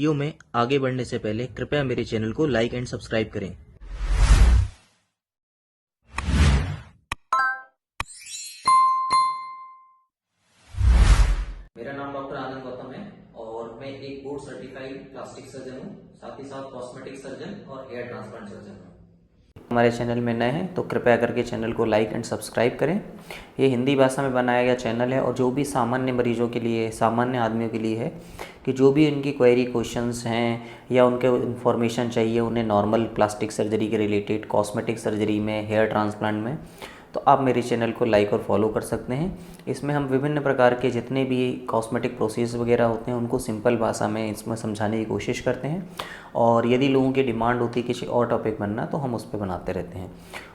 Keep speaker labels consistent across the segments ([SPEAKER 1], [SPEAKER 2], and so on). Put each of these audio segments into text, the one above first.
[SPEAKER 1] Video में आगे बढ़ने से पहले कृपया मेरे चैनल को लाइक एंड सब्सक्राइब करें। मेरा नाम डॉक्टर आनंद गौतम है और मैं एक बोर्ड सर्टिफाइड प्लास्टिक सर्जन हूँ, साथ ही साथ कॉस्मेटिक सर्जन और हेयर ट्रांसप्लांट सर्जन हूँ। हमारे चैनल में नए हैं तो कृपया करके चैनल को लाइक एंड सब्सक्राइब करें। ये हिंदी भाषा में बनाया गया चैनल है और जो भी सामान्य मरीजों के लिए, सामान्य आदमियों के लिए है कि जो भी उनकी क्वेरी क्वेश्चंस हैं या उनके इन्फॉर्मेशन चाहिए उन्हें नॉर्मल प्लास्टिक सर्जरी के रिलेटेड, कॉस्मेटिक सर्जरी में, हेयर ट्रांसप्लांट में, तो आप मेरे चैनल को लाइक और फॉलो कर सकते हैं। इसमें हम विभिन्न प्रकार के जितने भी कॉस्मेटिक प्रोसेस वगैरह होते हैं उनको सिंपल भाषा में इसमें समझाने की कोशिश करते हैं और यदि लोगों की डिमांड होती है किसी और टॉपिक बनना तो हम उस पर बनाते रहते हैं।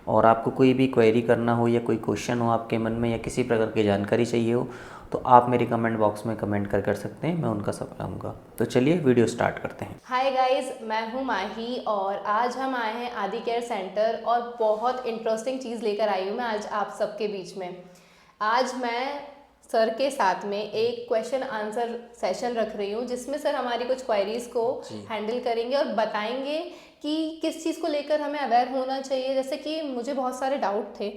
[SPEAKER 1] और आपको कोई भी क्वेरी करना हो या कोई क्वेश्चन हो आपके मन में या किसी प्रकार की जानकारी चाहिए हो तो आप मेरे कमेंट बॉक्स में कमेंट कर सकते हैं, मैं उनका सब बताऊँगा। तो चलिए वीडियो स्टार्ट करते हैं।
[SPEAKER 2] हाय गाइस, मैं हूँ माही और आज हम आए हैं आदि केयर सेंटर और बहुत इंटरेस्टिंग चीज़ लेकर आई हूँ मैं आज आप सबके बीच में। आज मैं सर के साथ में एक क्वेश्चन आंसर सेशन रख रही हूँ जिसमें सर हमारी कुछ क्वेरीज को हैंडल करेंगे और बताएंगे कि किस चीज़ को लेकर हमें अवेयर होना चाहिए। जैसे कि मुझे बहुत सारे डाउट थे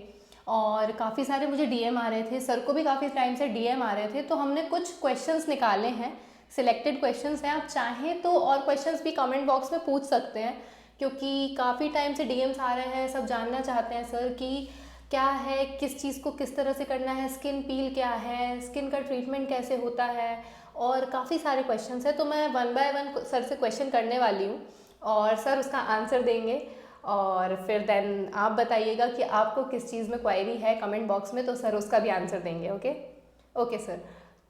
[SPEAKER 2] और काफ़ी सारे मुझे डीएम आ रहे थे, सर को भी काफ़ी टाइम से डीएम आ रहे थे, तो हमने कुछ क्वेश्चंस निकाले हैं, सिलेक्टेड क्वेश्चंस हैं। आप चाहें तो और क्वेश्चंस भी कमेंट बॉक्स में पूछ सकते हैं क्योंकि काफ़ी टाइम से डीएम्स आ रहे हैं, सब जानना चाहते हैं सर कि क्या है, किस चीज़ को किस तरह से करना है, स्किन पील क्या है, स्किन का ट्रीटमेंट कैसे होता है, और काफ़ी सारे क्वेश्चंस हैं। तो मैं वन बाय वन सर से क्वेश्चन करने वाली हूँ और सर उसका आंसर देंगे और फिर देन आप बताइएगा कि आपको किस चीज़ में क्वेरी है कमेंट बॉक्स में, तो सर उसका भी आंसर देंगे। Okay sir.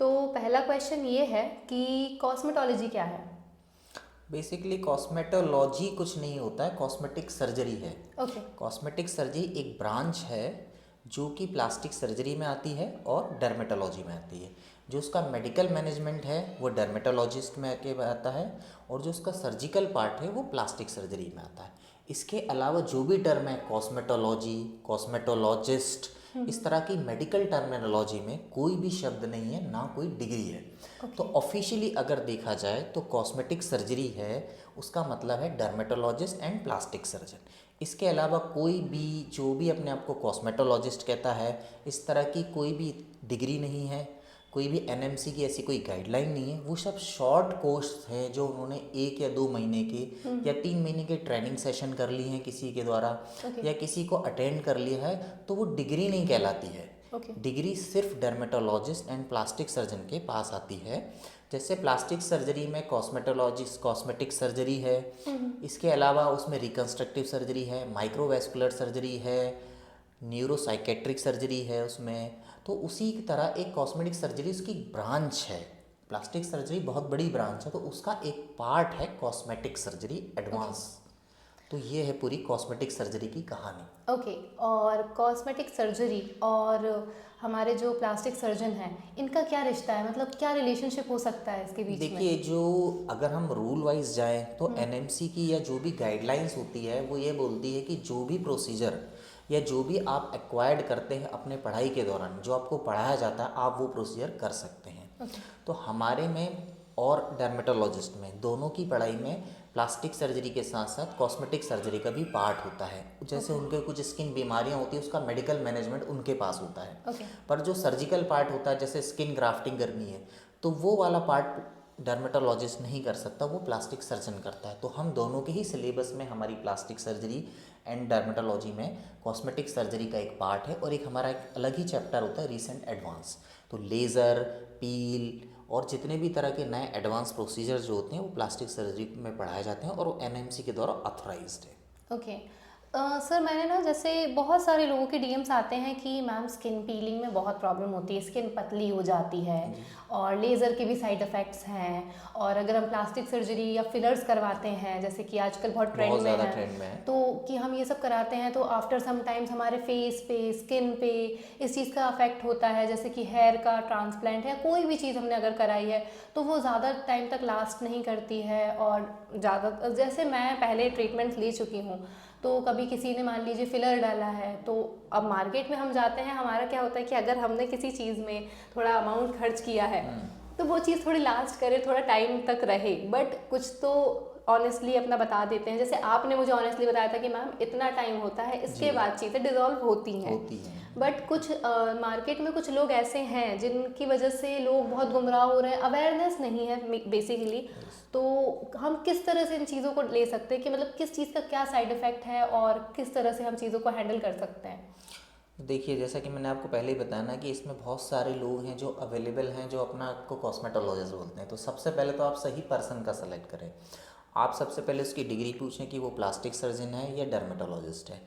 [SPEAKER 2] तो पहला क्वेश्चन ये है कि कॉस्मेटोलॉजी क्या है?
[SPEAKER 1] बेसिकली कॉस्मेटोलॉजी कुछ नहीं होता है, कॉस्मेटिक सर्जरी है।
[SPEAKER 2] ओके।
[SPEAKER 1] कॉस्मेटिक सर्जरी एक ब्रांच है जो कि प्लास्टिक सर्जरी में आती है और डर्मेटोलॉजी में आती है। जो उसका मेडिकल मैनेजमेंट है वो डर्मेटोलॉजिस्ट में आके आता है और जो उसका सर्जिकल पार्ट है वो प्लास्टिक सर्जरी में आता है। इसके अलावा जो भी टर्म है कॉस्मेटोलॉजी, कॉस्मेटोलॉजिस्ट, इस तरह की मेडिकल टर्मिनोलॉजी में कोई भी शब्द नहीं है, ना कोई डिग्री है। तो ऑफिशियली अगर देखा जाए तो कॉस्मेटिक सर्जरी है, उसका मतलब है डर्मेटोलॉजिस्ट एंड प्लास्टिक सर्जन। इसके अलावा कोई भी जो भी अपने आप को कॉस्मेटोलॉजिस्ट कहता है, इस तरह की कोई भी डिग्री नहीं है, कोई भी एनएमसी की ऐसी कोई गाइडलाइन नहीं है। वो सब शॉर्ट कोर्स हैं जो उन्होंने 1 या 2 महीने के या 3 महीने के ट्रेनिंग सेशन कर ली हैं किसी के द्वारा या किसी को अटेंड कर लिया है, तो वो डिग्री नहीं कहलाती है। डिग्री सिर्फ डर्मेटोलॉजिस्ट एंड प्लास्टिक सर्जन के पास आती है। जैसे प्लास्टिक सर्जरी में कॉस्मेटोलॉजिस्ट कॉस्मेटिक सर्जरी है, इसके अलावा उसमें रिकन्स्ट्रक्टिव सर्जरी है, माइक्रोवेस्कुलर सर्जरी है, न्यूरोसाइकेट्रिक सर्जरी है उसमें। तो उसी की तरह एक कॉस्मेटिक सर्जरी उसकी ब्रांच है। प्लास्टिक सर्जरी बहुत बड़ी ब्रांच है तो उसका एक पार्ट है कॉस्मेटिक सर्जरी एडवांस। तो ये है पूरी कॉस्मेटिक सर्जरी की कहानी।
[SPEAKER 2] ओके। और कॉस्मेटिक सर्जरी और हमारे जो प्लास्टिक सर्जन हैं इनका क्या रिश्ता है, मतलब क्या रिलेशनशिप हो सकता है इसके बीच में?
[SPEAKER 1] देखिए, जो अगर हम रूल वाइज जाएं तो एनएमसी की या जो भी गाइडलाइंस होती है वो ये बोलती है कि जो भी प्रोसीजर या जो भी आप एक्वायर्ड करते हैं अपने पढ़ाई के दौरान, जो आपको पढ़ाया जाता है, आप वो प्रोसीजर कर सकते हैं। तो हमारे में और डर्मेटोलॉजिस्ट में दोनों की पढ़ाई में प्लास्टिक सर्जरी के साथ साथ कॉस्मेटिक सर्जरी का भी पार्ट होता है। जैसे उनके कुछ स्किन बीमारियां होती है उसका मेडिकल मैनेजमेंट उनके पास होता है। पर जो सर्जिकल पार्ट होता है, जैसे स्किन ग्राफ्टिंग करनी है, तो वो वाला पार्ट डर्मेटोलॉजिस्ट नहीं कर सकता, वो प्लास्टिक सर्जन करता है। तो हम दोनों के ही सिलेबस में हमारी प्लास्टिक सर्जरी एंड डर्मेटोलॉजी में कॉस्मेटिक सर्जरी का एक पार्ट है और एक हमारा एक अलग ही चैप्टर होता है रीसेंट एडवांस। तो लेज़र, पील और जितने भी तरह के नए एडवांस प्रोसीजर जो होते हैं वो प्लास्टिक सर्जरी में पढ़ाए जाते हैं और वो एनएमसी के द्वारा ऑथराइज्ड है।
[SPEAKER 2] ओके। सर मैंने ना, जैसे बहुत सारे लोगों के डीएम्स आते हैं कि मैम स्किन पीलिंग में बहुत प्रॉब्लम होती है, स्किन पतली हो जाती है और लेज़र के भी साइड इफ़ेक्ट्स हैं, और अगर हम प्लास्टिक सर्जरी या फिलर्स करवाते हैं जैसे कि आजकल बहुत ट्रेंड में है, तो कि हम ये सब कराते हैं तो आफ्टर सम टाइम्स हमारे फेस पे, स्किन पे इस चीज़ का अफेक्ट होता है। जैसे कि हेयर का ट्रांसप्लांट है, कोई भी चीज़ हमने अगर कराई है तो वो ज़्यादा टाइम तक लास्ट नहीं करती है। और ज़्यादा, जैसे मैं पहले ट्रीटमेंट्स ले चुकी हूँ, तो कभी किसी ने मान लीजिए फिलर डाला है, तो अब मार्केट में हम जाते हैं, हमारा क्या होता है कि अगर हमने किसी चीज़ में थोड़ा अमाउंट खर्च किया है तो वो चीज़ थोड़ी लास्ट करे, थोड़ा टाइम तक रहे, बट कुछ तो ऑनेस्टली अपना बता देते हैं। जैसे आपने मुझे ऑनेस्टली बताया था कि मैम इतना टाइम होता है, इसके
[SPEAKER 1] जी
[SPEAKER 2] बाद चीज़ें डिज़ोल्व होती हैं।
[SPEAKER 1] होती हैं।
[SPEAKER 2] बट कुछ मार्केट में कुछ लोग ऐसे हैं जिनकी वजह से लोग बहुत गुमराह हो रहे हैं, अवेयरनेस नहीं है बेसिकली। तो हम किस तरह से इन चीज़ों को ले सकते हैं कि मतलब किस चीज़ का क्या साइड इफ़ेक्ट है और किस तरह से हम चीज़ों को हैंडल कर सकते हैं?
[SPEAKER 1] देखिए, जैसा कि मैंने आपको पहले ही बताया ना कि इसमें बहुत सारे लोग हैं जो अवेलेबल हैं, जो अपना आपको कॉस्मेटोलॉजिस्ट बोलते हैं। तो सबसे पहले तो आप सही पर्सन का सेलेक्ट करें। आप सबसे पहले उसकी डिग्री पूछें कि वो प्लास्टिक सर्जन है या डर्मेटोलॉजिस्ट है।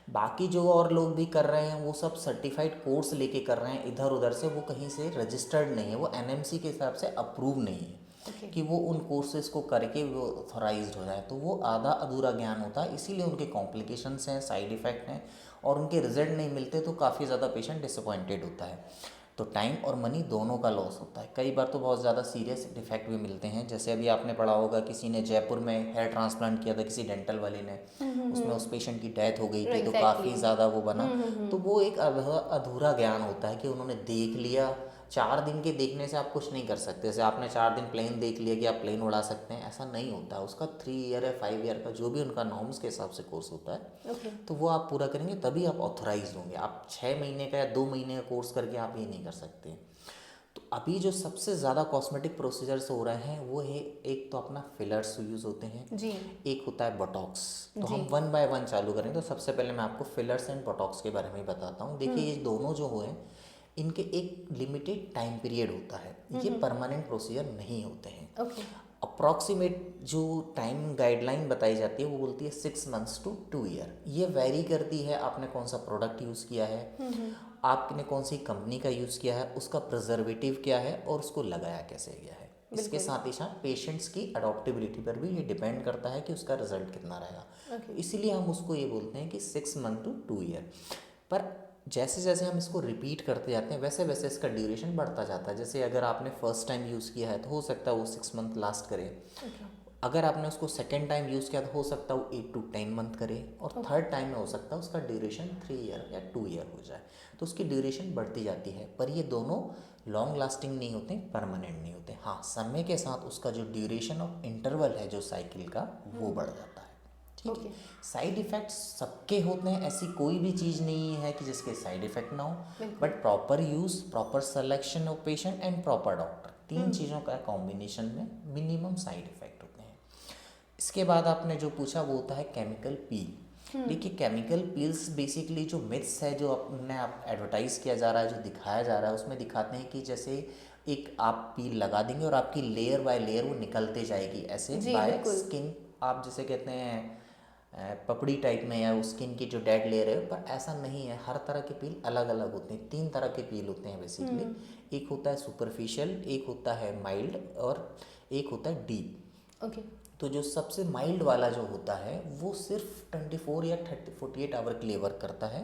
[SPEAKER 1] बाकी जो और लोग भी कर रहे हैं वो सब सर्टिफाइड कोर्स लेके कर रहे हैं इधर उधर से, वो कहीं से रजिस्टर्ड नहीं है, वो एनएमसी के हिसाब से अप्रूव नहीं है
[SPEAKER 2] Okay.
[SPEAKER 1] कि वो उन कोर्सेज को करके वो ऑथोराइज्ड हो जाए। तो वो आधा अधूरा ज्ञान होता है, इसीलिए उनके कॉम्प्लिकेशंस हैं, साइड इफ़ेक्ट हैं और उनके रिजल्ट नहीं मिलते, तो काफ़ी ज़्यादा पेशेंट डिसअपॉइंटेड होता है। तो टाइम और मनी दोनों का लॉस होता है। कई बार तो बहुत ज़्यादा सीरियस डिफेक्ट भी मिलते हैं। जैसे अभी आपने पढ़ा होगा, किसी ने जयपुर में हेयर ट्रांसप्लांट किया था, किसी डेंटल वाले ने, उसमें उस पेशेंट की डेथ हो गई थी, तो काफ़ी ज़्यादा वो बना। तो वो एक अधूरा ज्ञान होता है कि उन्होंने देख लिया। 4 दिन के देखने से आप कुछ नहीं कर सकते। जैसे आपने 4 दिन प्लेन देख लिया कि आप प्लेन उड़ा सकते हैं, ऐसा नहीं होता है। उसका 3 ईयर या 5 ईयर का जो भी उनका नॉर्म्स के हिसाब से कोर्स होता है,
[SPEAKER 2] Okay.
[SPEAKER 1] तो वो आप पूरा करेंगे तभी आप ऑथोराइज होंगे। आप 6 महीने का या 2 महीने का कोर्स करके आप ये नहीं कर सकते। तो अभी जो सबसे ज़्यादा कॉस्मेटिक प्रोसीजर्स हो रहे हैं वो है, एक तो अपना फिलर्स यूज़ होते हैं,
[SPEAKER 2] जी।
[SPEAKER 1] एक होता है बोटॉक्स। तो
[SPEAKER 2] जी।
[SPEAKER 1] हम 1 बाय 1 चालू करें। तो सबसे पहले मैं आपको फिलर्स एंड बोटॉक्स के बारे में बताता हूँ। देखिए, ये दोनों जो हुए इनके एक लिमिटेड टाइम पीरियड होता है, ये परमानेंट प्रोसीजर नहीं होते हैं।
[SPEAKER 2] ओके।
[SPEAKER 1] अप्रॉक्सीमेट जो टाइम गाइडलाइन बताई जाती है वो बोलती है 6 मंथ्स to 2 ईयर। ये वेरी करती है आपने कौन सा प्रोडक्ट यूज़ किया है, आपने कौन सी कंपनी का यूज़ किया है, उसका प्रिजर्वेटिव क्या है और उसको लगाया कैसे गया है। इसके साथ ही साथ पेशेंट्स की अडॉप्टेबिलिटी पर भी ये डिपेंड करता है कि उसका रिजल्ट कितना रहेगा।
[SPEAKER 2] Okay.
[SPEAKER 1] इसीलिए हम उसको ये बोलते हैं कि 6 मंथ to 2 ईयर। पर जैसे जैसे हम इसको रिपीट करते जाते हैं वैसे वैसे इसका ड्यूरेशन बढ़ता जाता है। जैसे अगर आपने फर्स्ट टाइम यूज़ किया है तो हो सकता है वो 6 मंथ लास्ट करे।
[SPEAKER 2] Okay.
[SPEAKER 1] अगर आपने उसको सेकेंड टाइम यूज़ किया तो हो सकता है वो 8 to 10 मंथ करे, और थर्ड टाइम में हो सकता है उसका ड्यूरेशन 3 ईयर या 2 ईयर हो जाए। तो उसकी ड्यूरेशन बढ़ती जाती है, पर ये दोनों लॉन्ग लास्टिंग नहीं होते, परमानेंट नहीं होते। हाँ, समय के साथ उसका जो ड्यूरेशन ऑफ इंटरवल है जो साइकिल का, वो बढ़ जाता है। ठीक है। साइड इफ़ेक्ट्स सबके होते हैं, ऐसी कोई भी चीज़ नहीं है कि जिसके साइड इफ़ेक्ट ना हो। But proper use, proper selection of patient and proper doctor, 3 चीज़ों का कॉम्बिनेशन में मिनिमम साइड इफ़ेक्ट होते हैं। इसके बाद आपने जो पूछा वो होता है केमिकल पील। देखिए, केमिकल पील्स बेसिकली जो मिथ्स है, जो अपने आप एडवर्टाइज़ किया जा रहा है, जो दिखाया जा रहा है, उसमें दिखाते हैं कि जैसे एक आप पील लगा देंगे और आपकी लेयर बाय लेयर वो निकलते जाएगी ऐसे बाय स्किन। आप जैसे कहते हैं पपड़ी टाइप में, या स्किन की जो डेड लेयर है, पर ऐसा नहीं है। हर तरह के पील अलग अलग होते हैं। 3 तरह के पील होते हैं बेसिकली। एक होता है सुपरफिशियल, एक होता है माइल्ड, और एक होता है डीप।
[SPEAKER 2] ओके।
[SPEAKER 1] तो जो सबसे माइल्ड वाला जो होता है वो सिर्फ 24 या 48 आवर के लिए वर्क करता है,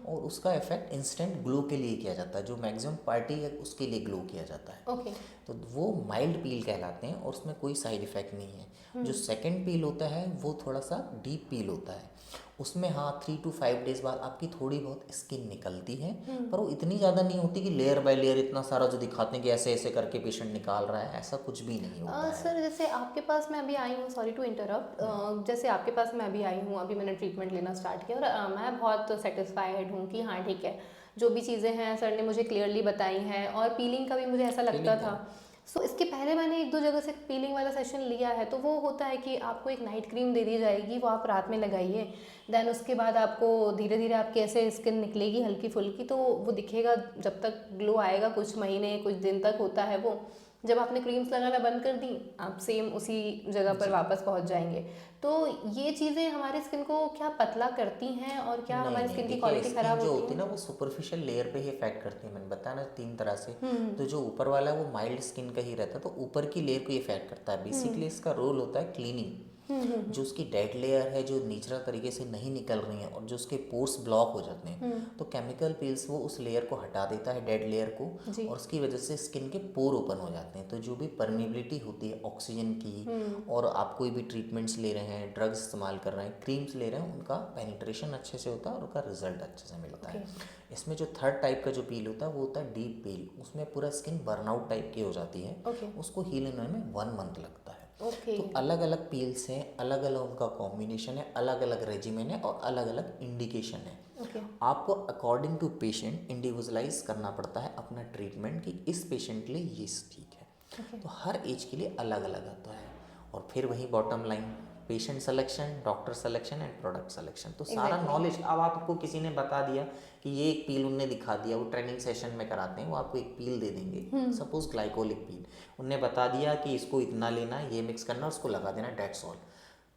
[SPEAKER 1] और उसका इफेक्ट इंस्टेंट ग्लो के लिए किया जाता है। जो मैक्सिमम पार्टी है उसके लिए ग्लो किया जाता है।
[SPEAKER 2] ओके।
[SPEAKER 1] तो वो माइल्ड पील कहलाते हैं और उसमें कोई साइड इफ़ेक्ट नहीं है। जो सेकंड पील होता है वो थोड़ा सा डीप पील होता है। उसमें हाँ 3 to 5 डेज़ बाद आपकी थोड़ी बहुत स्किन निकलती है, पर वो इतनी ज़्यादा नहीं होती कि लेयर बाय लेयर इतना सारा जो दिखाते हैं कि ऐसे ऐसे करके पेशेंट निकाल रहा है, ऐसा कुछ भी नहीं होता है।
[SPEAKER 2] सर, जैसे आपके पास मैं अभी आई हूँ, सॉरी टू इंटरप्ट, जैसे आपके पास मैं अभी आई हूँ, अभी मैंने ट्रीटमेंट लेना स्टार्ट किया और मैं बहुत सेटिस्फाइड हूँ कि हाँ ठीक है, जो भी चीज़ें हैं सर ने मुझे क्लियरली बताई हैं, और पीलिंग का भी मुझे ऐसा लगता था। सो इसके पहले मैंने 1-2 जगह से पीलिंग वाला सेशन लिया है। तो वो होता है कि आपको एक नाइट क्रीम दे दी जाएगी, वो आप रात में लगाइए, देन उसके बाद आपको धीरे धीरे आपकी ऐसे स्किन निकलेगी हल्की फुल्की, तो वो दिखेगा जब तक ग्लो आएगा, कुछ महीने कुछ दिन तक होता है वो। जब आपने क्रीम्स लगाना बंद कर दी, आप सेम उसी जगह पर वापस पहुंच जाएंगे। तो ये चीज़ें हमारी स्किन को क्या पतला करती हैं और क्या हमारी स्किन की क्वालिटी खराब
[SPEAKER 1] जो
[SPEAKER 2] होती
[SPEAKER 1] होती है
[SPEAKER 2] है?
[SPEAKER 1] ना वो सुपरफिशियल लेयर पे ही इफेक्ट करती है। मैंने बताया ना 3 तरह से। तो जो ऊपर वाला है वो माइल्ड स्किन का ही रहता है, तो ऊपर की लेयर को इफेक्ट करता है। बेसिकली इसका रोल होता है क्लीनिंग। जो उसकी डेड लेयर है जो नेचुरल तरीके से नहीं निकल रही हैं और जो उसके पोर्स ब्लॉक हो जाते हैं, तो केमिकल पील्स वो उस लेयर को हटा देता है, डेड लेयर को,
[SPEAKER 2] जी।
[SPEAKER 1] और उसकी वजह से स्किन के पोर ओपन हो जाते हैं। तो जो भी परमेबिलिटी होती है ऑक्सीजन की, और आप कोई भी ट्रीटमेंट्स ले रहे हैं, ड्रग्स इस्तेमाल कर रहे हैं, क्रीम्स ले रहे हैं, उनका पेनिट्रेशन अच्छे से होता है और उनका रिजल्ट अच्छे से मिलता है। इसमें जो थर्ड टाइप का जो पील होता है वो होता है डीप पील। उसमें पूरा स्किन बर्नआउट टाइप की हो जाती है।
[SPEAKER 2] ओके।
[SPEAKER 1] उसको हील होने में 1 मंथ लगता है।
[SPEAKER 2] ओके।
[SPEAKER 1] तो अलग अलग पील्स हैं, अलग अलग उनका कॉम्बिनेशन है, अलग अलग रेजिमेन है और अलग अलग इंडिकेशन है।
[SPEAKER 2] ओके।
[SPEAKER 1] आपको अकॉर्डिंग टू पेशेंट इंडिविजुअलाइज करना पड़ता है अपना ट्रीटमेंट कि इस पेशेंट के लिए ये ठीक है। तो हर एज के लिए अलग अलग आता है। और फिर वही bottom line, patient selection, doctor selection and product selection. तो सारा नॉलेज अब आपको किसी ने बता दिया कि ये एक पील उनने दिखा दिया, वो ट्रेनिंग सेशन में कराते हैं, वो आपको एक पील दे देंगे, सपोज ग्लाइकोलिक पील, उनने बता दिया कि इसको इतना लेना, ये मिक्स करना, उसको लगा देना, डेट्स ऑल।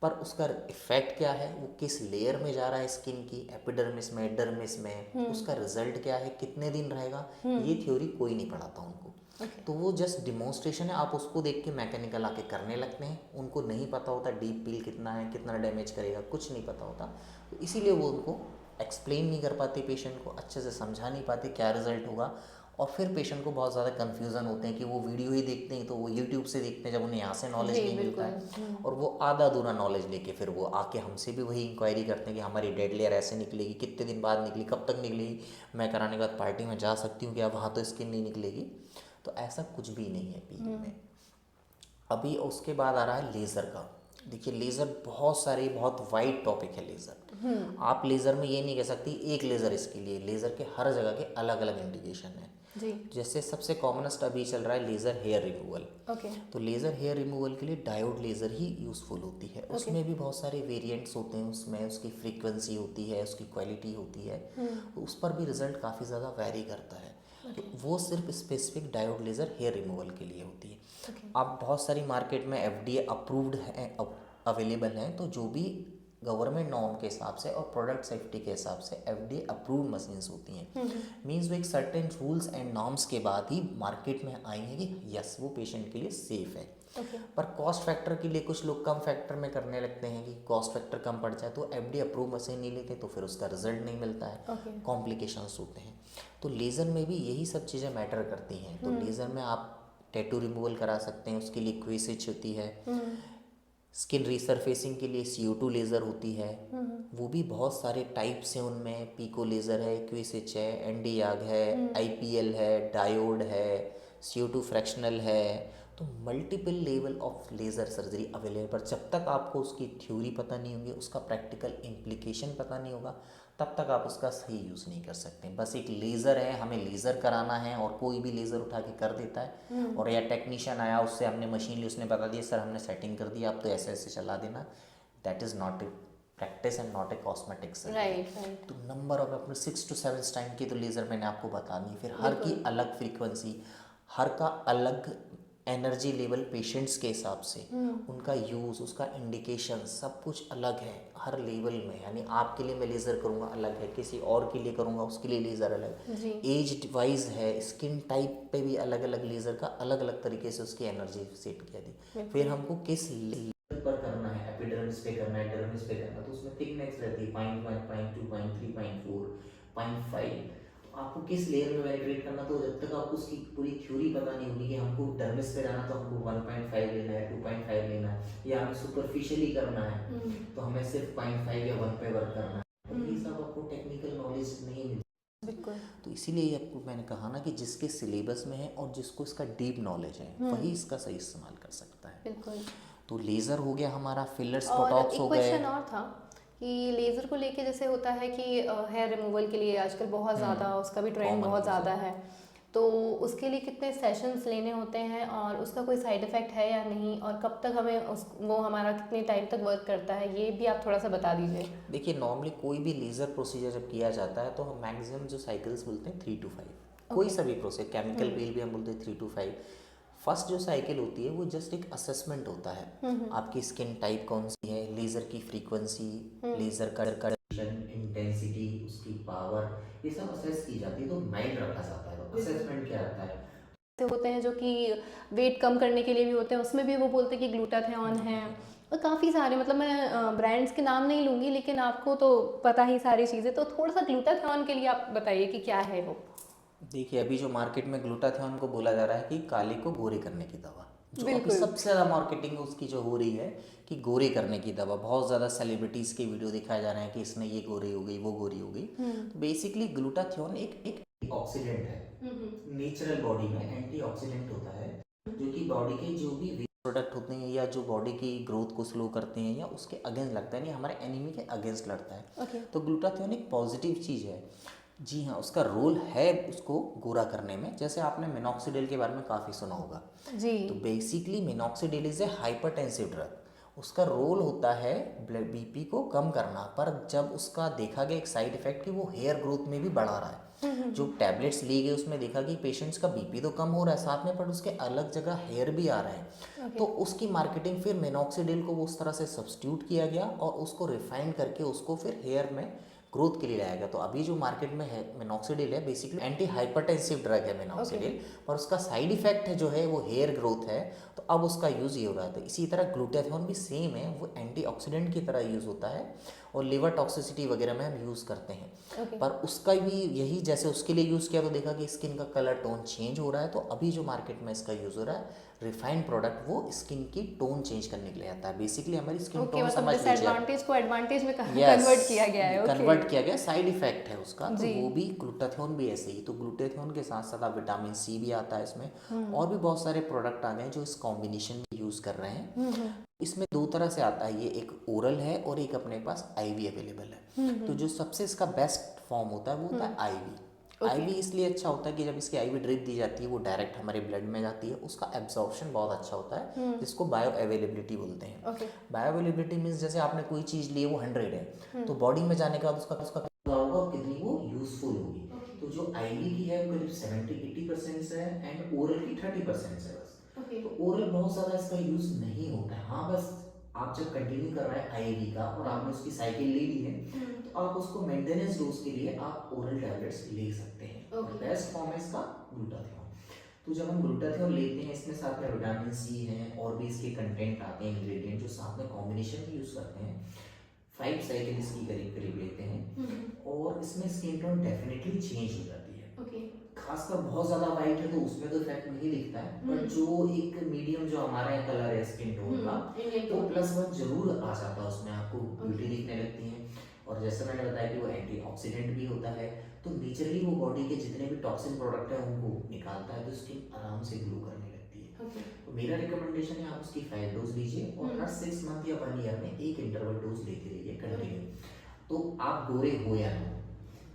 [SPEAKER 1] पर उसका इफेक्ट क्या है, वो किस लेयर में जा रहा है स्किन की, एपिडर्मिस में, डर्मिस में, उसका रिजल्ट क्या है, कितने दिन रहेगा, ये थ्योरी कोई नहीं पढ़ाता उनको। तो वो जस्ट डिमॉन्स्ट्रेशन है, आप उसको देख के मैकेनिकल आके करने लगते हैं। उनको नहीं पता होता डीप पील कितना है, कितना डैमेज करेगा, कुछ नहीं पता होता। तो इसीलिए वो उनको एक्सप्लेन नहीं कर पाते, पेशेंट को अच्छे से समझा नहीं पाते क्या रिजल्ट होगा। और फिर पेशेंट को बहुत ज़्यादा कन्फ्यूज़न होते हैं कि वो वीडियो ही देखते हैं, तो वो यूट्यूब से देखते हैं जब उन्हें यहाँ से नॉलेज नहीं मिलता है, और वो आधा अधूरा नॉलेज लेके फिर वो आके हमसे भी वही इंक्वायरी करते हैं कि हमारी डेड लेयर ऐसे निकलेगी, कितने दिन बाद निकली, कब तक निकलेगी, मैं कराने के बाद पार्टी में जा सकती हूँ क्या, वहाँ तो स्किन नहीं निकलेगी। तो ऐसा कुछ भी नहीं है पील में। अभी उसके बाद आ रहा है लेज़र का। देखिए लेज़र बहुत वाइड टॉपिक है लेज़र। आप लेज़र में ये नहीं कह सकती एक लेज़र इसके लिए, लेज़र के हर जगह के अलग अलग इंडिकेशन है।
[SPEAKER 2] जी।
[SPEAKER 1] जैसे सबसे कॉमनेस्ट अभी चल रहा है लेज़र हेयर रिमूवल।
[SPEAKER 2] ओके।
[SPEAKER 1] तो लेज़र हेयर रिमूवल के लिए डायोड लेज़र ही यूज़फुल होती है। उसमें भी बहुत सारे वेरिएंट्स होते हैं, उसमें उसकी फ्रीक्वेंसी होती है, उसकी क्वालिटी होती है, तो उस पर भी रिज़ल्ट काफ़ी ज़्यादा वैरी करता है। तो वो सिर्फ specific diode laser hair removal के लिए होती है। अब बहुत सारी मार्केट में एफडीए अप्रूव्ड है, अवेलेबल हैं, तो जो भी गवर्नमेंट नॉर्म के हिसाब से और प्रोडक्ट सेफ्टी के हिसाब से एफडीए अप्रूव्ड मशीन्स होती हैं। मींस वो एक सर्टेन रूल्स एंड नॉर्म्स के बाद ही मार्केट में आई हैं कि यस वो पेशेंट के लिए सेफ है। पर कॉस्ट फैक्टर के लिए कुछ लोग कम फैक्टर में करने लगते हैं कि कॉस्ट फैक्टर कम पड़ जाए, तो एफडीए अप्रूव मशीन नहीं लेते, तो फिर उसका रिजल्ट नहीं मिलता है, कॉम्प्लिकेशंस होते हैं। तो लेज़र में भी यही सब चीज़ें मैटर करती हैं। तो लेज़र में आप टैटू रिमूवल करा सकते हैं, उसके लिए क्विसिच होती है। स्किन रीसरफेसिंग के लिए CO2 लेज़र होती है, वो भी बहुत सारे टाइप्स हैं उनमें, पीको लेज़र है, क्विसिच है, एनडीयाग है, IPL है, डायोड है, CO2 फ्रैक्शनल है। तो multiple level of laser surgery available. पर जब तक आपको उसकी थ्योरी पता नहीं होगी, उसका प्रैक्टिकल इम्प्लीकेशन पता नहीं होगा, तब तक आप उसका सही यूज़ नहीं कर सकते। बस एक लेज़र है, हमें लेज़र कराना है, और कोई भी लेज़र उठा के कर देता है, और या टेक्नीशियन आया, उससे हमने मशीन ली, उसने बता दिया सर हमने सेटिंग कर दी, आप तो ऐसे ऐसे चला देना। That is not a practice and not a cosmetic surgery.
[SPEAKER 2] Right.
[SPEAKER 1] तो नंबर ऑफ अपने 6 to 7 टाइम की तो लेज़र मैंने आपको बता दी। फिर हर की अलग फ्रीक्वेंसी, हर का अलग एनर्जी लेवल पेशेंट्स के हिसाब से, उनका यूज़, उसका इंडिकेशन सब कुछ अलग है हर लेवल में। यानी आपके लिए मैं लेज़र करूँगा अलग है, किसी और के लिए करूँगा उसके लिए लेज़र अलग, एज वाइज है, स्किन टाइप पे भी अलग अलग लेज़र का अलग अलग तरीके से उसकी एनर्जी सेट किया दी। फिर हमको किस लेवल पर करना है, एपिडर्मिस पे करना है, डर्मिस पे करना है, तो उसमें थिकनेस रहती है 0.1, 0.2, 0.3, 0.4, 0.5। आपको किस लेयर में पेनिट्रेट करना, तो जब तक आपको उसकी पूरी थ्योरी पता नहीं होगी कि हमको डर्मिस पे जाना तो हमको 1.5 लेना है, 2.5 लेना है, या हमें सुपरफिशियली करना है तो हमें सिर्फ 0.5 या 1 पे वर्क करना है, ये सब आपको टेक्निकल नॉलेज नहीं मिलती। तो इसीलिए आपको मैंने कहा ना कि जिसके सिलेबस में है और जिसको इसका डीप नॉलेज है वही इसका सही इस्तेमाल कर सकता है।
[SPEAKER 2] बिल्कुल।
[SPEAKER 1] तो लेज़र हो गया हमारा, फिलर्स
[SPEAKER 2] और
[SPEAKER 1] बोटॉक्स हो
[SPEAKER 2] एक
[SPEAKER 1] गए।
[SPEAKER 2] क्वेश्चन और था कि लेज़र को लेके जैसे होता है कि हेयर रिमूवल के लिए आजकल बहुत ज़्यादा उसका भी ट्रेंड
[SPEAKER 1] Common
[SPEAKER 2] बहुत
[SPEAKER 1] use है।
[SPEAKER 2] ज़्यादा है, तो उसके लिए कितने सेशंस लेने होते हैं और उसका कोई साइड इफ़ेक्ट है या नहीं, और कब तक हमें वो हमारा कितने टाइम तक वर्क करता है, ये भी आप थोड़ा सा बता दीजिए।
[SPEAKER 1] देखिए नॉर्मली कोई भी लेज़र प्रोसीजर जब किया जाता है तो हम मैक्सिमम जो साइकिल्स बोलते हैं 3 to 5। कोई सा भी प्रोसेस, केमिकल पील भी हम बोलते हैं 3 to 5। फर्स्ट जो साइकिल होती है वो जस्ट एक असेसमेंट होता है, आपकी स्किन टाइप कौन सी है, लेज़र की फ्रीक्वेंसी, लेज़र का इंटेंसिटी, उसकी पावर, ये सब असेस की जाती है। तो माइंड रखा जाता है। तो असेसमेंट क्या रहता है,
[SPEAKER 2] होते हैं जो कि वेट कम करने के लिए भी होते हैं, उसमें भी वो बोलते हैं कि ग्लूटाथियोन है, और काफ़ी सारे, मतलब मैं ब्रांड्स के नाम नहीं लूँगी, लेकिन आपको तो पता ही सारी चीज़ें, तो थोड़ा सा ग्लूटाथियोन के लिए आप बताइए कि क्या है वो।
[SPEAKER 1] देखिए, अभी जो मार्केट में ग्लूटाथियोन को बोला जा रहा है कि काले को गोरे करने की दवा, जो अभी
[SPEAKER 2] बिल्कुल।
[SPEAKER 1] सबसे ज़्यादा मार्केटिंग उसकी जो हो रही है कि गोरे करने की दवा, बहुत ज़्यादा सेलिब्रिटीज़ के वीडियो दिखाए जा रहे हैं कि इसने ये गोरी हो गई, वो गोरी हो गई। तो बेसिकली ग्लूटाथियोन एक एक ऑक्सीडेंट है, नेचुरल बॉडी में एंटीऑक्सीडेंट होता है, जो कि बॉडी के जो भी प्रोडक्ट होते हैं या जो बॉडी की ग्रोथ को स्लो करते हैं या उसके अगेंस्ट लगता है, नहीं हमारे एनिमी के अगेंस्ट लड़ता है।
[SPEAKER 2] ओके।
[SPEAKER 1] तो ग्लूटाथियोन एक पॉजिटिव चीज़ है। जी हाँ, उसका रोल है उसको गोरा करने में। जैसे आपने मिनॉक्सिडिल के बारे में काफ़ी सुना होगा।
[SPEAKER 2] जी।
[SPEAKER 1] तो basically minoxidil is a hypertensive drug. उसका रोल होता है ब्लड बीपी को कम करना, पर जब उसका देखा गया एक साइड इफेक्ट कि वो हेयर ग्रोथ में भी बढ़ा रहा है। जो टैबलेट्स ली गई उसमें देखा कि पेशेंट्स का बीपी तो कम हो रहा है साथ में, पर उसके अलग जगह हेयर भी आ रहे हैं। तो उसकी मार्केटिंग फिर मिनॉक्सिडिल को उस तरह से सब्स्टिट्यूट किया गया और उसको रिफाइन करके उसको फिर हेयर में ग्रोथ के लिए लाया गया। तो अभी जो मार्केट में है मिनॉक्सिडिल है, बेसिकली एंटी हाइपरटेंसिव ड्रग है मिनॉक्सिडिल, पर उसका साइड इफेक्ट है जो है वो हेयर ग्रोथ है। तो अब उसका यूज़ ये हो रहा है। तो इसी तरह ग्लूटाथियोन भी सेम है, वो एंटीऑक्सीडेंट की तरह यूज़ होता है और लिवर टॉक्सिसिटी वगैरह में हम यूज़ करते हैं। पर उसका भी यही, जैसे उसके लिए यूज़ किया तो देखा कि स्किन का कलर टोन चेंज हो रहा है। तो अभी जो मार्केट में इसका यूज़ हो रहा है रिफाइंड प्रोडक्ट, वो स्किन की टोन चेंज करने के लिए आता है। बेसिकली हमारी स्किन
[SPEAKER 2] ओके,
[SPEAKER 1] टोन
[SPEAKER 2] मतलब
[SPEAKER 1] समझ लीजिए,
[SPEAKER 2] डिसएडवांटेज को एडवांटेज में
[SPEAKER 1] यस,
[SPEAKER 2] कन्वर्ट किया गया है। ओके।
[SPEAKER 1] कन्वर्ट किया गया, साइड इफेक्ट है उसका। तो
[SPEAKER 2] जी।
[SPEAKER 1] वो भी ग्लूटाथियोन भी ऐसे ही। तो ग्लूटाथियोन के साथ साथ आप विटामिन सी भी आता है इसमें, और भी बहुत सारे प्रोडक्ट आ गए हैं जो इस कॉम्बिनेशन में यूज़ कर रहे हैं। इसमें दो तरह से आता है ये, एक ओरल है और एक अपने पास आईवी अवेलेबल है। तो जो सबसे इसका बेस्ट फॉर्म होता है वो होता है आईवी। आईवी इसलिए अच्छा होता है कि जब इसकी आईवी ड्रिप दी जाती है वो डायरेक्ट हमारे ब्लड में जाती है, उसका एब्जॉर्प्शन बहुत अच्छा होता है, जिसको बायो अवेलेबिलिटी बोलते हैं। बायो अवेलेबिलिटी मीन्स जैसे आपने कोई चीज़ ली है वो 100 है, तो बॉडी में जाने के बाद उसका उसका कितना होगा और कितनी वो यूजफुल होगी। तो जो आईवी की है वो करीब 70-80% है एंड ओरल की 30% है बस। तो ओरल बहुत ज़्यादा इसका यूज़ नहीं होता है। हाँ, बस आप जब कंटिन्यू कर रहे हैं आईवी का और आपने उसकी साइकिल ले ली है, तो आप उसको मेंटेनेंस डोज के लिए आप ओरल टैबलेट्स ले सकते हैं। बेस्ट फॉर्म है इसका ग्लूटाथियोन। तो जब हम ग्लूटाथियोन लेते हैं, इसमें साथ में विटामिन सी है और भी इसके कंटेंट आते हैं इंग्रेडिएंट, जो साथ में कॉम्बिनेशन में यूज़ करते हैं। 5 साइकिल इसकी करीब करीब लेते हैं और इसमें स्किन टोन डेफिनेटली चेंज हो जाती है। खासकर बहुत ज़्यादा वाइट है तो उसमें तो इफेक्ट नहीं दिखता है, बट जो एक मीडियम जो हमारा कलर है स्किन टोन का, वो +1 जरूर आ जाता है उसमें, आपको ब्यूटी दिखने लगती है। और जैसे मैंने बताया कि वो एंटीऑक्सीडेंट भी होता है, तो नेचुरली वो बॉडी के जितने भी टॉक्सिन प्रोडक्ट है उनको निकालता है, तो स्किन आराम से ग्लो करने लगती है। तो मेरा रिकमेंडेशन है आप उसकी 5 डोज लीजिए और हर 6 मंथ या 1 ईयर में एक इंटरवल डोज लेते रहिए कंटिन्यू। तो आप गोरे हो या ना हो,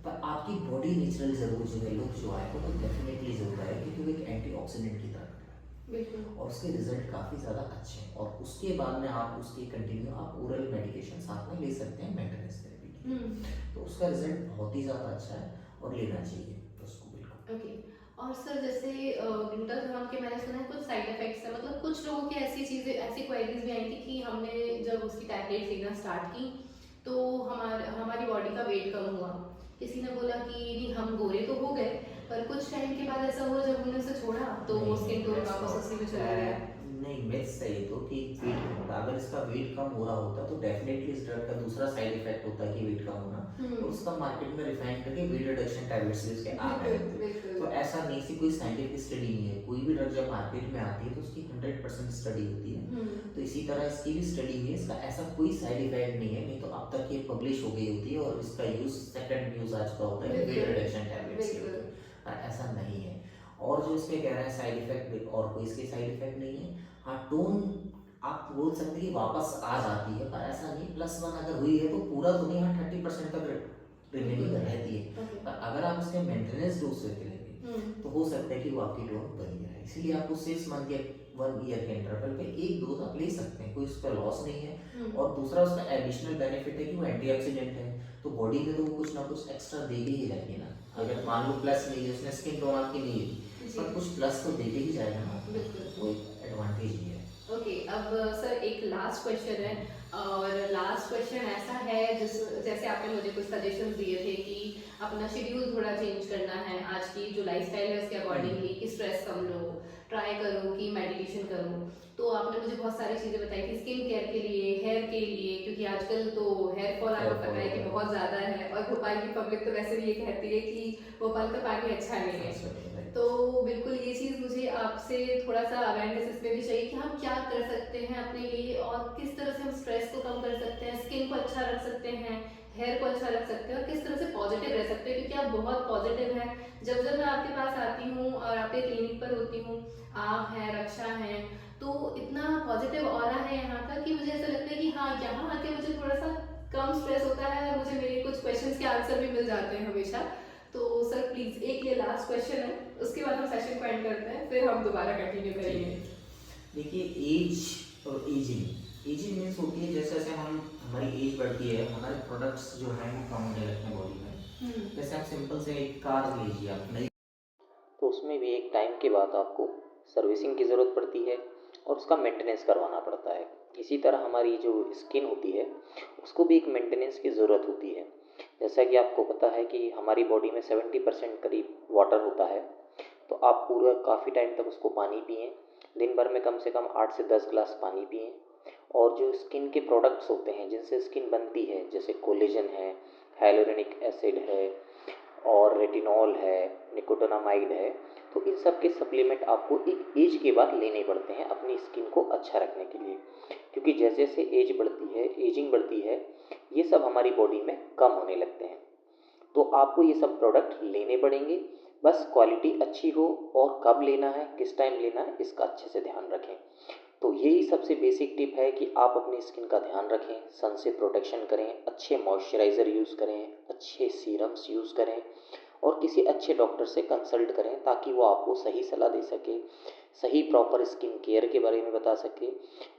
[SPEAKER 1] पर आपकी बॉडी नेचुरल जरूर जो है लुक जो आएगा वो डेफिनेटली जरूर आएगा, क्योंकि वो एक एंटीऑक्सीडेंट की तरह और उसके रिजल्ट काफ़ी ज़्यादा अच्छे हैं। और उसके बाद में आप उसके कंटिन्यू आप ओरल मेडिकेशन साथ में ले सकते हैं मेंटेनेंस थेरेपी के लिए। तो उसका रिजल्ट बहुत ही ज़्यादा अच्छा है और लेना चाहिए उसको बिल्कुल।
[SPEAKER 2] ओके। और सर जैसे ग्लूटाथियोन के मैंने सुना है कुछ साइड इफेक्ट्स है, मतलब कुछ लोगों की ऐसी चीज़ें, ऐसी क्वेरीज भी आई थी कि हमने जब उसकी टैबलेट लेना स्टार्ट की तो हमारी बॉडी का वेट कम हुआ। किसी ने बोला कि नहीं हम गोरे तो हो गए, पर कुछ टाइम के बाद ऐसा हुआ जब हमने उसे छोड़ा तो वो स्किन टोन वापस उसी में चला गया।
[SPEAKER 1] नहीं, मिथ्स है ये तो कि वेट कम होता है। अगर इसका वेट कम हो रहा होता तो डेफिनेटली इस ड्रग का दूसरा साइड इफेक्ट होता है कि वेट कम होना, और उसका मार्केट में रिफाइन करके वेट रिडक्शन टैबलेट्स भी उसके आ गए थे। तो ऐसा नहीं, सी कोई साइंटिफिक स्टडी नहीं है। कोई भी ड्रग जब मार्केट में आती है तो उसकी 100% स्टडी होती है। तो इसी तरह इसकी भी स्टडी हुई है, इसका ऐसा कोई साइड इफेक्ट नहीं है, नहीं तो अब तक ये पब्लिश हो गई होती है और इसका यूज सेकंड यूज आ चुका होता है वेट रिडक्शन टैबलेट्स के लिए। पर ऐसा नहीं है। और जो इसके कह रहे हैं साइड इफेक्ट, और कोई इसके साइड इफेक्ट नहीं है। हाँ, टोन आप बोल सकते हैं कि वापस आ जाती है, पर ऐसा नहीं +1 अगर हुई है तो पूरा तो नहीं, हाँ 30% तक रिमेनिंग रहती है। पर अगर आप इसके मेंटेनेंस डोज लेते रहेंगे तो हो सकता है कि वो आपकी टोन बनी रहे। इसीलिए आपको 6 मंथ या 1 ईयर के इंटरवल पे एक डोज आप ले सकते हैं, कोई उसका लॉस नहीं है। और दूसरा उसका एडिशनल बेनिफिट है कि वो एंटीऑक्सीडेंट है, तो बॉडी में तो वो कुछ ना कुछ एक्स्ट्रा दे ही जाएगी ना। अगर मान लो प्लस नहीं है, उसने स्किन टोन आपकी नहीं है, पर कुछ प्लस तो दे ही जाएगा ना, वो एक एडवांटेज ही है।
[SPEAKER 2] ओके, अब सर एक लास्ट क्वेश्चन है, और लास्ट क्वेश्चन ऐसा है जैसे आपने मुझे कुछ सजेशंस दिए थे कि अपना शेड्यूल थोड़ा चेंज करना है, आज की जो लाइफस्टाइल है उसके अकॉर्डिंगली, कि स्ट्रेस कम लो, ट्राई करूँ कि मेडिटेशन करूँ। तो आपने मुझे बहुत सारी चीज़ें बताई कि स्किन केयर के लिए, हेयर के लिए, क्योंकि आजकल तो हेयर फॉल
[SPEAKER 1] हेयर
[SPEAKER 2] आपको पता
[SPEAKER 1] फॉल
[SPEAKER 2] है
[SPEAKER 1] हो
[SPEAKER 2] कि
[SPEAKER 1] रहा
[SPEAKER 2] बहुत ज़्यादा है, और भोपाल की पब्लिक तो वैसे भी ये कहती है कि भोपाल का पानी अच्छा नहीं
[SPEAKER 1] है,
[SPEAKER 2] है।
[SPEAKER 1] अच्छा नहीं है।
[SPEAKER 2] तो बिल्कुल ये चीज़ मुझे आपसे थोड़ा सा अवेयरनेस इसमें भी चाहिए कि हम क्या कर सकते हैं अपने लिए, और किस तरह से हम स्ट्रेस को कम कर सकते हैं, स्किन को अच्छा रख सकते हैं, हेयर को अच्छा रख सकते हैं, और किस तरह से पॉजिटिव रह सकते हैं, क्योंकि आप बहुत पॉजिटिव हैं। जब जब मैं आपके पास आती हूँ और आपके क्लिनिक पर होती हूँ, आप हैं, रक्षा हैं, तो इतना पॉजिटिव ऑरा है यहाँ का कि मुझे ऐसा लगता है कि हाँ, यहाँ आके मुझे थोड़ा सा कम स्ट्रेस होता है, और मुझे मेरे कुछ क्वेश्चंस के आंसर भी मिल जाते हैं हमेशा। तो सर प्लीज, एक ये लास्ट क्वेश्चन है, उसके बाद हम सेशन को एंड करते हैं, फिर हम दोबारा कंटिन्यू
[SPEAKER 1] ठीक
[SPEAKER 2] करेंगे।
[SPEAKER 1] है। देखिए, एज और एजिंग, एजिंग मीन्स होती है जैसे जैसे हम हमारी एज बढ़ती है, हमारे प्रोडक्ट्स जो हैं वो कम होने लगते हैं बॉडी में। जैसे आप सिंपल से एक कार लीजिए, आप नई, तो उसमें भी एक टाइम के बाद आपको सर्विसिंग की ज़रूरत पड़ती है और उसका मेंटेनेंस करवाना पड़ता है। इसी तरह हमारी जो स्किन होती है उसको भी एक मेंटेनेंस की ज़रूरत होती है। जैसा कि आपको पता है कि हमारी बॉडी में 70% करीब वाटर होता है, तो आप पूरा काफ़ी टाइम तक उसको पानी पिएं। दिन भर में कम से कम 8 से 10 ग्लास पानी पिएं। और जो स्किन के प्रोडक्ट्स होते हैं जिनसे स्किन बनती है, जैसे कोलेजन है, हाइलोरेनिक एसिड है, और रेटिनॉल है, निकोटिनामाइड है, तो इन सब के सप्लीमेंट आपको एक एज के बाद लेने पड़ते हैं अपनी स्किन को अच्छा रखने के लिए। क्योंकि जैसे जैसे एज बढ़ती है, एजिंग बढ़ती है, ये सब हमारी बॉडी में कम होने लगते हैं। तो आपको ये सब प्रोडक्ट लेने पड़ेंगे, बस क्वालिटी अच्छी हो, और कब लेना है, किस टाइम लेना है, इसका अच्छे से ध्यान रखें। तो यही सबसे बेसिक टिप है कि आप अपनी स्किन का ध्यान रखें, सन से प्रोटेक्शन करें, अच्छे मॉइस्चराइज़र यूज़ करें, अच्छे सीरम्स यूज़ करें, और किसी अच्छे डॉक्टर से कंसल्ट करें ताकि वो आपको सही सलाह दे सके, सही प्रॉपर स्किन केयर के बारे में बता सके,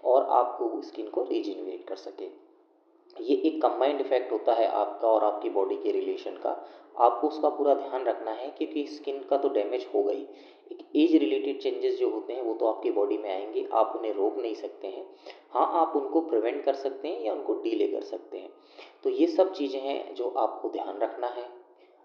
[SPEAKER 1] और आपको स्किन को रिजिनवेट कर सके। ये एक कंबाइंड इफेक्ट होता है आपका और आपकी बॉडी के रिलेशन का। आपको उसका पूरा ध्यान रखना है, क्योंकि स्किन का तो डैमेज होगा ही, एक एज रिलेटेड चेंजेस जो होते हैं वो तो आपकी बॉडी में आएंगे, आप उन्हें रोक नहीं सकते हैं। हाँ, आप उनको प्रिवेंट कर सकते हैं या उनको डीले कर सकते हैं। तो ये सब चीज़ें हैं जो आपको ध्यान रखना है,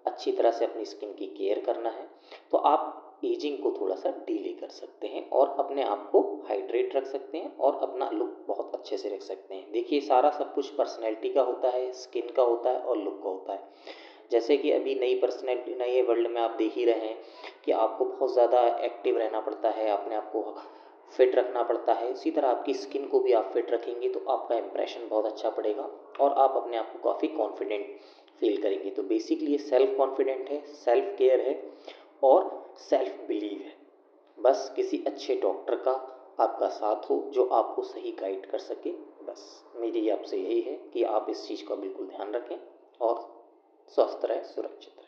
[SPEAKER 1] अच्छी तरह से अपनी स्किन की केयर करना है, तो आप एजिंग को थोड़ा सा डीले कर सकते हैं और अपने आप को हाइड्रेट रख सकते हैं और अपना लुक बहुत अच्छे से रख सकते हैं। देखिए, सारा सब कुछ पर्सनैलिटी का होता है, स्किन का होता है और लुक का होता है। जैसे कि अभी नई पर्सनैलिटी, नए वर्ल्ड में आप देख ही रहे हैं कि आपको बहुत ज़्यादा एक्टिव रहना पड़ता है, अपने आप को फिट रखना पड़ता है। इसी तरह आपकी स्किन को भी आप फिट रखेंगे तो आपका इंप्रेशन बहुत अच्छा पड़ेगा और आप अपने आप को काफ़ी कॉन्फिडेंट फील करेंगे। तो बेसिकली ये सेल्फ कॉन्फिडेंट है, सेल्फ केयर है और सेल्फ बिलीव है। बस किसी अच्छे डॉक्टर का आपका साथ हो जो आपको सही गाइड कर सके। बस मेरी आपसे यही है कि आप इस चीज़ का बिल्कुल ध्यान रखें और स्वस्थ रहें, सुरक्षित रहें।